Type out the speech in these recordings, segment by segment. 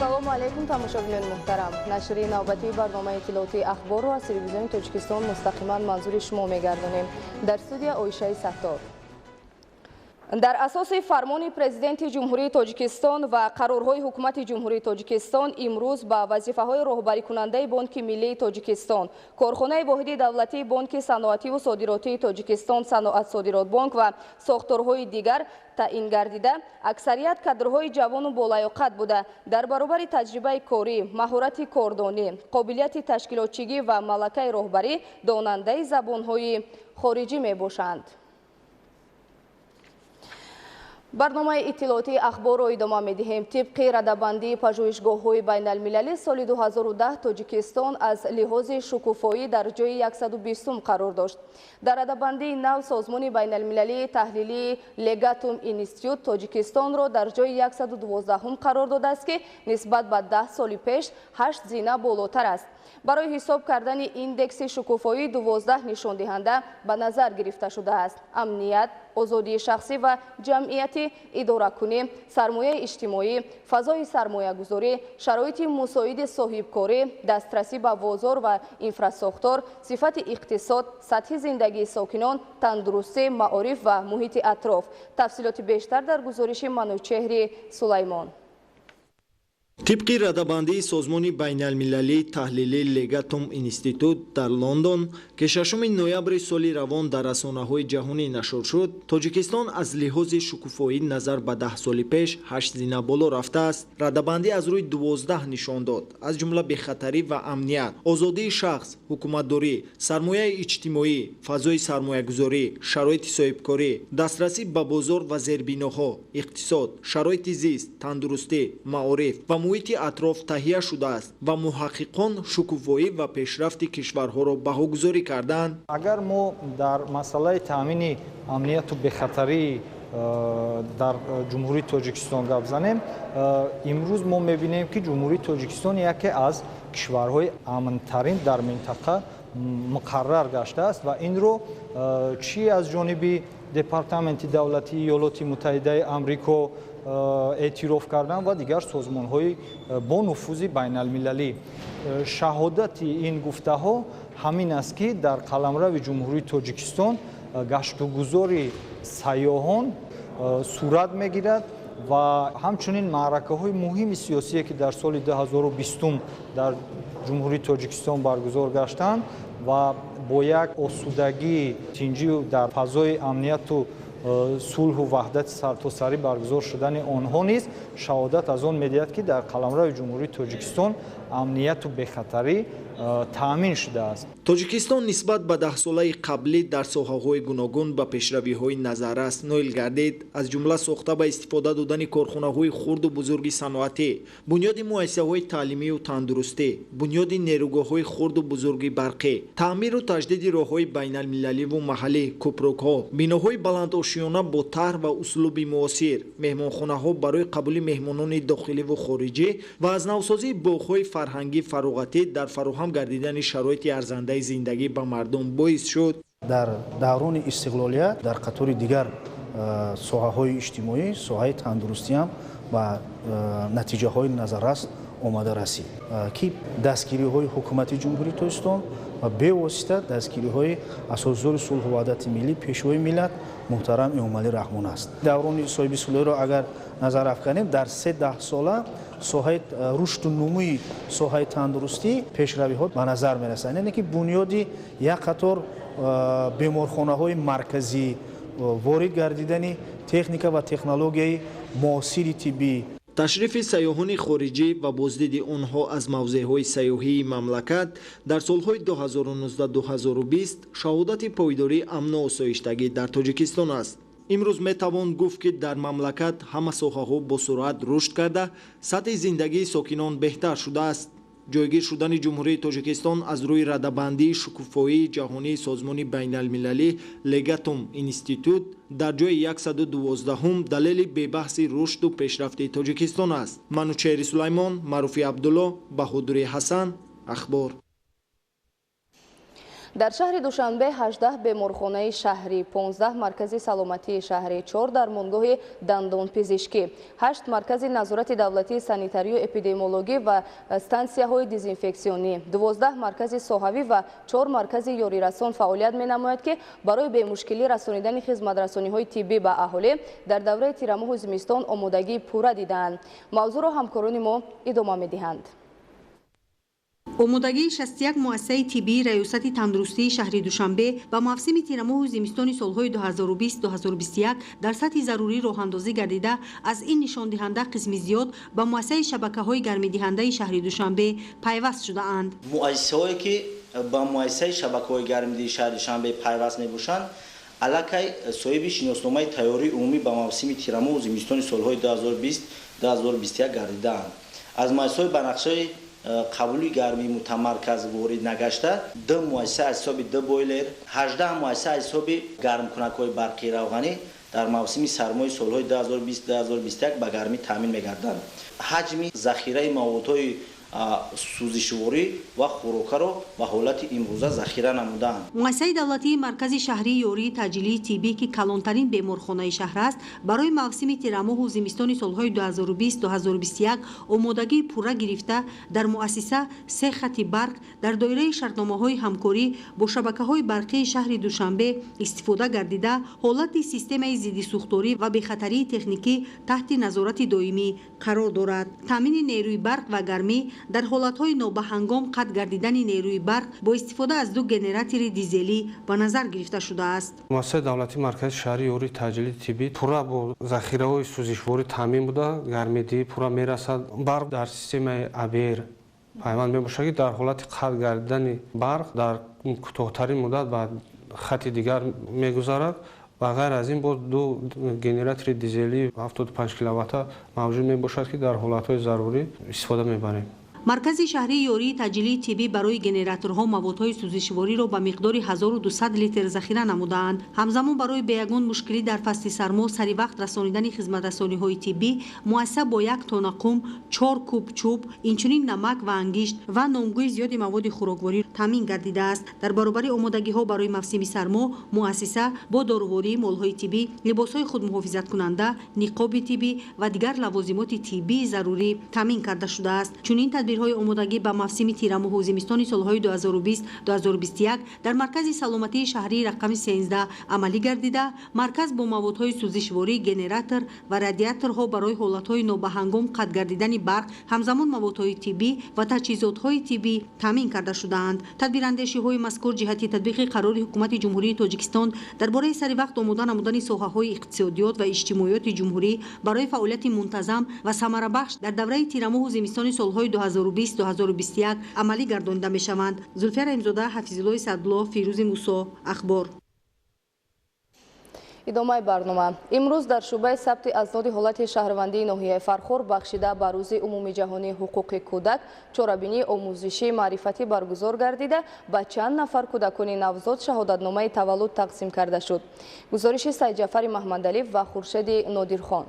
ассалому алайкум тамошобинони муҳтарам. Нашри навбатии барномаи иттилоотии ахборро аз телевизиони Тоҷикистон мустақиман манзури шумо мегардонем. Дар студия Оишаи Саттор. дар асоси фармони президенти ҷумҳурии Тоҷикистон ва қарорҳои ҳукумати ҷумҳурии Тоҷикистон имрӯз ба вазифаҳои роҳбарикунандаи Бонки Миллии Тоҷикистон, Корхонаи воҳиди давлатии Бонки саноативу содиротии Тоҷикистон Саноатсодиротбонк ва сохторҳои дигар таъин гардида, аксарият кадрҳои ҷавону болаёқат буда дар баробари таҷрибаи корӣ, маҳорати кордонӣ, қобилияти ташкилотчигӣ ва малакаи роҳбарӣ донандаи забонҳои хориҷӣ мебошанд. барномаи иттилоотии ахборро идома медиҳем. тибқи радабандии пажӯҳишгоҳҳои байналмилалӣ соли 2010 Тоҷикистон аз лиҳози шукуфоӣ дар ҷойи 120 қарор дошт. дар радабандии нав созмони байналмилалии таҳлилии Legatum Institute Тоҷикистонро дар ҷойи 112 қарор додааст ки нисбат ба 10 соли пеш 8 зина болотар аст. барои ҳисоб кардани индекси шукуфоӣ 12 нишондиҳанда ба назар гирифта шудааст. амният, озодии шахсӣ ва ҷамъияти идоракунӣ, сармояи иҷтимоӣ, фазои сармоягузорӣ, шароити мусоиди соҳибкорӣ, дастрасӣ ба бозор ва инфрасохтор, сифати иқтисод, сатҳи зиндагии сокинон, тандурустӣ, маориф ва муҳити атроф. тафсилоти бештар дар гузориши Манучеҳри Сулаймон. тибқи радабандии созмони байналмилалии таҳлилии Legatum Institute дар Лондон ки 6 ноябри соли равон дар расонаҳои ҷаҳонӣ нашр шуд, Тоҷикистон аз лиҳози шукуфоӣ назар ба 10 соли пеш 8 зина боло рафтааст. радабандӣ аз рӯи 12 нишон дод, аз ҷумла бехатарӣ ва амният, озодии шахс, ҳукуматдорӣ, сармояи иҷтимоӣ, фазои сармоягузорӣ, шароити соҳибкорӣ, дастрасӣ ба бозор ва зербиноҳо, иқтисод, шароити зист, тандурустӣ, маориф ва муҳити атроф таҳия шудааст ва муҳаққиқон шукуфоӣ ва пешрафти кишварҳоро баҳогузорӣ карданд. агар мо дар масъалаи таъмини амнияту бехатарӣ дар ҷумҳурии Тоҷикистон гап занем, имрӯз мо мебинем ки ҷумҳурии Тоҷикистон яке аз кишварҳои амнтарин дар минтақа муқаррар гаштааст ва инро чӣ аз ҷониби департаменти давлатии Иёлоти Муттаҳидаи Амрико эътироф кардан ва дигар созмонҳои бо нуфузи байналмилалӣ. шаҳодати ин гуфтаҳо ҳамин аст ки дар қаламрави ҷумҳурии Тоҷикистон гаштугузори сайёҳон сурат мегирад ва ҳамчунин маъракаҳои муҳими сиёсие ки дар соли 2020 дар ҷумҳурии Тоҷикистон баргузор гаштанд ва бо як осудагии тинҷию дар фазои амнияту сулҳу ваҳдати сартосарӣ баргузор шудани онҳо низ шаҳодат аз он медиҳад ки дар қаламрави ҷумҳурии Тоҷикистон амнияту бехатарӣ таъмин шудааст. Тоҷикистон нисбат ба 10 солаи қаблӣ дар соҳаҳои гуногун ба пешравиҳои назаррас ноил гардид, аз ҷумла сохта ба истифода додани корхонаҳои хурду бузурги саноатӣ, бунёди муассисаҳои таълимию тандурустӣ, бунёди нерӯгоҳҳои хурду бузурги барқӣ, таъмиру таҷдиди роҳҳои байналмилаливу маҳаллӣ, кӯпрокҳо, биноҳои баландошиёна бо таҳр ва услуби муосир, меҳмонхонаҳо барои қабули меҳмонони дохиливу хориҷӣ ва аз навсозии боғҳои фарҳангӣ фароғатӣ дар фароҳам гардидани шароити арзандаи зиндагӣ ба мардум боис шуд. дар даврони истиқлолият дар қатори дигар соҳаҳои иҷтимоӣ, соҳаи тандурустӣ ҳам ба натиҷаҳои назаррас омада расид ки дастгириҳои ҳукумати ҷумҳурии Тоҷикистон ва бевосита дастгириҳои асосзори сулҳу ваҳдати миллӣ пешвои миллат муҳтарам Эмомалӣ Раҳмон аст. даврони соҳиби сулҳиро агар назар афканем, дар 3-10 сола соҳаи рушду нумӯи соҳаи тандурустӣ пешравиҳо ба назар мерасанд, яъне ки бунёди як қатор беморхонаҳои марказӣ, ворид гардидани техника ва технологияи муосири тиббӣ, ташрифи сайёҳони хориҷӣ ва боздиди онҳо аз мавзеъҳои сайёҳии мамлакат дар солҳои 2019-2020 шаҳодати пойдории амну осоиштагӣ дар Тоҷикистон аст. имрӯз метавон гуфт ки дар мамлакат ҳама соҳаҳо бо суръат рушд карда, сатҳи зиндагии сокинон беҳтар шудааст. ҷойгир шудани ҷумҳурии Тоҷикистон аз рӯи радабандии шукуфоии ҷаҳонии созмони байналмилалӣ Legatum Institute дар ҷойи 112-ум далели бебаҳси рушду пешрафти Тоҷикистон аст. Манучеҳри Сулаймон, Маъруфи Абдулло, Баҳодурӣ Ҳасан, Ахбор. дар шаҳри Душанбе 18 беморхонаи шаҳрӣ, 15 маркази саломатии шаҳрӣ, 4 дармонгоҳи дандонпизишкӣ, 8 маркази назорати давлатии санитарию эпидемиологӣ ва стансияҳои дезинфексионӣ, 12 маркази соҳавӣ ва 4 маркази ёрирасон фаъолият менамояд, ки барои бемушкилӣ расонидани хизматрасониҳои тиббӣ ба аҳолӣ дар давраи тирамоҳу зимистон омодагии пурра дидаанд. мавзӯъро ҳамкорони мо идома медиҳанд. омодагии 61 муассисаи тиббии раёсати тандурустии шаҳри Душанбе ба мавсими тирамоҳу зимистони солҳои 2020-2021 дар сатҳи зарурӣ роҳандозӣ гардида, аз ин нишондиҳанда қисми зиёд ба муассисаи шабакаҳои гармидиҳандаи шаҳри Душанбе пайваст шудаанд. муассисаҳое ки ба муассисаи шабакаҳои гармидиҳии шаҳри Душанбе пайваст мебошанд, аллакай соҳиби шиносномаи тайёрии умумӣ ба мавсими тирамоҳу зимистони солҳои 2020-2021 гардидаанд. аз муассисаҳои ба нақшаи қабули гармии мутамарказ ворид нагашта 2 муассиса аз ҳисоби 2 бойлер, 18 муассиса аз ҳисоби гармкунакҳои барқии равғанӣ дар мавсими сармои солҳои 2020-2021 ба гармӣ таъмин мегарданд. ҳаҷми захираи маводҳои сӯзишворӣ ва хӯрокаро ба ҳолати имрӯза захира намуданд. муассисаи давлатии маркази шаҳрии ёрии таъҷилии тиббӣ, ки калонтарин беморхонаи шаҳр аст, барои мавсими тирамоҳу зимистони солҳои 2020-2021 омодагии пурра гирифта, дар муассиса 3 хати барқ дар доираи шартномаҳои ҳамкорӣ бо шабакаҳои барқии шаҳри Душанбе истифода гардида, ҳолати системаи зидди сӯхторӣ ва бехатарии техникӣ таҳти назорати доимӣ қарор дорад. таъмини нерӯи барқ ва гармӣ дар ҳолатҳои нобаҳангом қатъ гардидани нерӯи барқ бо истифода аз 2 генератори дизелӣ ба назар гирифта шудааст. муассисаи давлатии маркази шаҳрии ёрии таъҷилии тиббӣ пурра бо захираҳои сӯзишворӣ таъмин буда, гармидиҳӣ пурра мерасад. барқ дар системаи абр пайванд мебошад, ки дар ҳолати қатъ гардидани барқ дар кӯтоҳтарин муддат ба хати дигар мегузарад. ва ғайр аз ин боз 2 генератори дизелии 75 киловатта мавҷуд мебошад, ки дар ҳолатҳои зарурӣ истифода мебарем. маркази шаҳрии ёрии таъҷилии тиббӣ барои генераторҳо маводҳои сӯзишвориро ба миқдори 1200 литр захира намудаанд. ҳамзамон барои бе ягон мушкилӣ дар фасли сармо саривақт расонидани хизматрасониҳои тиббӣ, муассиса бо 1 тонна қум, 4 куб чӯб, инчунин намак ва ангишт ва номгӯи зиёди маводи хӯрокворӣ таъмин гардидааст. дар баробари омодагиҳо барои мавсими сармо, муассиса бо доруворӣ, молҳои тиббӣ, либосҳои худмуҳофизаткунанда, ниқоби тиббӣ ва дигар лавозимоти тиббии зарурӣ таъмин карда шудааст. чунин тадбирҳои омодагӣ ба мавсими тирамоҳу зимистони солҳои 2020-2021 дар маркази саломатии шаҳрии рақами 13 амалӣ гардида, марказ бо маводҳои сӯзишворӣ, генератор ва радиаторҳо барои ҳолатҳои нобаҳангом қатъ гардидани барқ, ҳамзамон маводҳои тиббӣ ва таҷҳизотҳои тиббӣ таъмин карда шудаанд. тадбирандешиҳои мазкур ҷиҳати татбиқи қарори ҳукумати ҷумҳурии Тоҷикистон дар бораи саривақт омода намудани соҳаҳои иқтисодиёт ва иҷтимоиёти ҷумҳурӣ барои фаъолияти мунтазам ва самарабахш дар давраи тирамоҳу зимистони солҳои 2020-2021 амалӣ гардонида мешаванд. зулфия раҳимзода, ҳафизуллои садулло, фирӯзи мусо, ахбор. идомаи барнома. имрӯз дар шӯъбаи сабти азноди ҳолати шаҳрвандии ноҳияи Фархор бахшида ба рӯзи умумии ҷаҳонии ҳуқуқи кӯдак чорабинии омӯзишии маърифатӣ баргузор гардида ба чанд нафар кӯдакони навзод шаҳодатномаи таваллуд тақсим карда шуд. гузориши Саидҷафари Маҳмадалиев ва Хуршеди Нодирхон.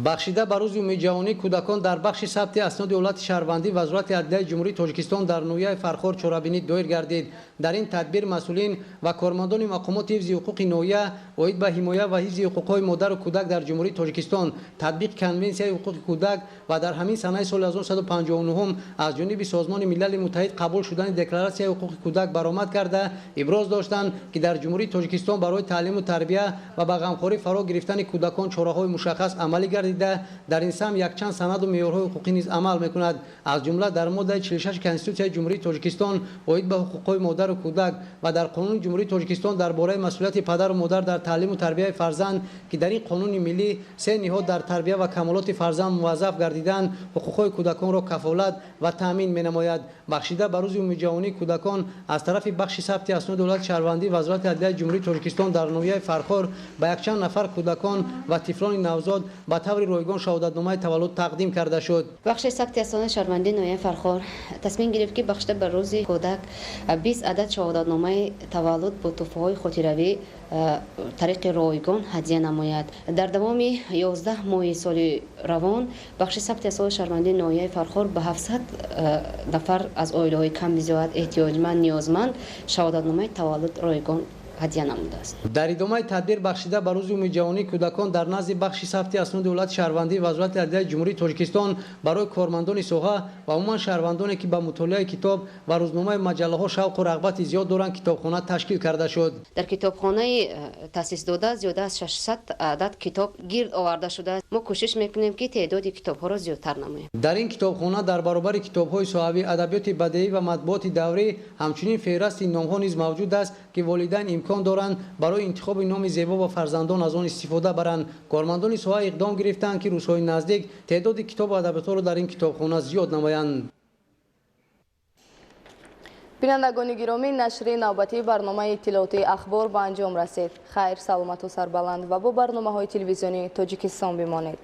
бахшида ба рӯзи умумии ҷаҳонии кӯдакон дар бахши сабти асноди ҳолати шаҳрвандӣ вазорати адлияи ҷумҳурии Тоҷикистон дар ноҳияи Фархор чорабинӣ доир гардид. дар ин тадбир масъулин ва кормандони мақомоти ҳифзи ҳуқуқи ноҳия оид ба ҳимоя ва ҳифзи ҳуқуқҳои модару кӯдак дар ҷумҳурии Тоҷикистон, татбиқи конвенсияи ҳуқуқи кӯдак ва дар ҳамин санаи соли 1959 аз ҷониби Созмони Милали Муттаҳид қабул шудани декларатсияи ҳуқуқи кӯдак баромад карда, иброз доштанд, ки дар ҷумҳурии Тоҷикистон барои таълиму тарбия ва ба ғамхорӣ фаро гирифтани кӯдакон чораҳои мушаххас амалӣ гардида, дар ин сам якчанд санаду меъёрҳои ҳуқуқӣ низ амал мекунад. аз ҷумла дар моддаи 46 Конститутсияи ҷумҳурии Тоҷикистон оид ба ҳуқуқҳои модару кӯдак ва дар қонуни ҷумҳурии Тоҷикистон дар бораи масъулияти падару модар дар таълиму тарбияи фарзанд, ки дар ин қонуни миллӣ 3 ниҳод дар тарбия ва камолоти фарзанд муваззаф гардиданд, ҳуқуқҳои кӯдаконро кафолат ва таъмин менамояд. бахшида ба рӯзи умумии ҷаҳонии кӯдакон аз тарафи бахши сабти асноди ҳолати шаҳрвандӣ вазорати адлияи ҷумҳурии Тоҷикистон дар ноҳияи Фархор ба якчанд нафар кӯдакон ва тифлони навзод ба таври ройгон шаҳодатномаи таваллуд тақдим карда шуд. бахши сабти асони шаҳрвандии ноҳияи Фархор тасмим гирифт ки бахшида ба рӯзи кӯдак 20 адад шаҳодатномаи таваллуд бо тӯҳфаҳои хотиравӣ тариқи ройгон ҳадия намояд. дар давоми 11 моҳи соли равон бахши сабти асони шаҳрвандии ноҳияи Фархор ба 700 нафар аз оилаҳои камбизоат эҳтиёҷманд ниёзманд шаҳодатномаи таваллуд ройгон ҳадия намудааст. дар идомаи тадбир бахшида ба рӯзи умумиҷаҳонии кӯдакон дар назди бахши сабти асноди ҳолати шаҳрвандӣ вазорати адлияи ҷумҳурии Тоҷикистон барои кормандони соҳа ва умуман шаҳрвандоне ки ба мутолиаи китоб ва рӯзномаи маҷаллаҳо шавқу рағбати зиёд доранд китобхона ташкил карда шуд. дар китобхонаи таъсисдода зиёда аз 600 адад китоб гирд оварда шудааст. мо кӯшиш мекунем ки теъдоди китобҳоро зиёдтар намоем. дар ин китобхона дар баробари китобҳои соҳавии адабиёти бадеӣ ва матбуоти даврӣ ҳамчунин феҳрасти номҳо низ мавҷуд аст ки волидайн имкон доранд барои интихоби номи зебо ва фарзандон аз он истифода баранд. кормандони соҳа иқдом гирифтанд ки рӯзҳои наздик теъдоди китобу адабиётҳоро дар ин китобхона зиёд намоянд. бинандагони гиромӣ, нашри навбатии барномаи иттилоотии ахбор ба анҷом расид. хайр, саломату сарбаланд ва бо барномаҳои телевизионии Тоҷикистон бимонед.